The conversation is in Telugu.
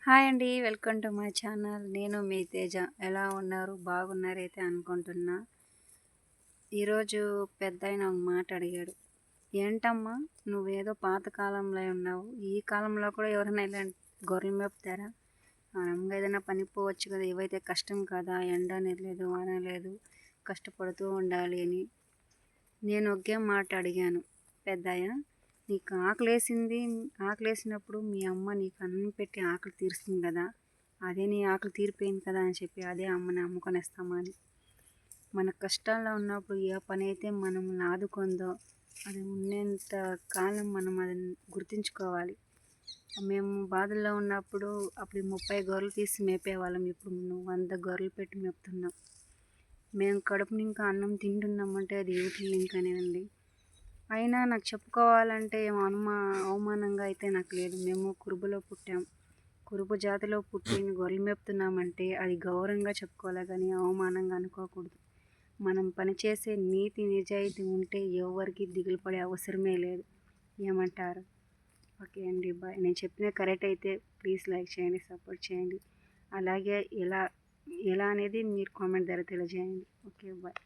హాయ్ అండి. Welcome to my channel. నేను మీ తేజ. ఎలా ఉన్నారు? బాగున్నారైతే అనుకుంటున్నా. ఈరోజు పెద్దాయన ఒక మాట అడిగాడు. ఏంటమ్మా నువ్వేదో పాత కాలంలో ఉన్నావు. ఈ కాలంలో కూడా ఎవరైనా ఇలాంటి గొర్రెలు మేపుతారా? మామూలుగా ఏదైనా పనికి పోవచ్చు కదా! ఇవైతే కష్టం కదా! ఎండ అనేది లేదు, వాన లేదు, కష్టపడుతూ ఉండాలి అని. నేను ఒకే మాట అడిగాను. పెద్దాయ, నీకు ఆకలేసినప్పుడు మీ అమ్మ నీకు అన్నం పెట్టి ఆకలి తీరుస్తుంది కదా! అదే నీ ఆకలి తీరిపోయింది కదా అని చెప్పి అదే అమ్మని అమ్ముకొనేస్తామా అని. మన కష్టాల్లో ఉన్నప్పుడు ఏ పని అయితే మనల్ని ఆదుకుందో అది ఉన్నంత కాలం మనం అది గుర్తుంచుకోవాలి. మేము బాధల్లో ఉన్నప్పుడు అప్పుడు 30 గొర్రెలు తీసి మేపేవాళ్ళం. ఇప్పుడు నువ్వు 100 గొర్రెలు పెట్టి మేపుతున్నావు. మేము కడుపు నింకా అన్నం తింటున్నామంటే అది యూట్యూబ్ లింక్ అనేనండి. అయినా నాకు చెప్పుకోవాలంటే ఏం అవమానంగా అయితే నాకు లేదు. మేము కురుబులో పుట్టాం. కురుబు జాతిలో పుట్టి గొర్రెలు మేపుతున్నామంటే అది గౌరవంగా చెప్పుకోవాలి కానీ అవమానంగా అనుకోకూడదు. మనం పనిచేసే నీతి నిజాయితీ ఉంటే ఎవరికి దిగులు పడే అవసరమే లేదు. ఏమంటారు? ఓకే అండి, బాయ్. నేను చెప్పిన కరెక్ట్ అయితే ప్లీజ్ లైక్ చేయండి, సపోర్ట్ చేయండి. అలాగే ఎలా ఎలా అనేది మీరు కామెంట్ ద్వారా తెలియజేయండి. Okay, bye.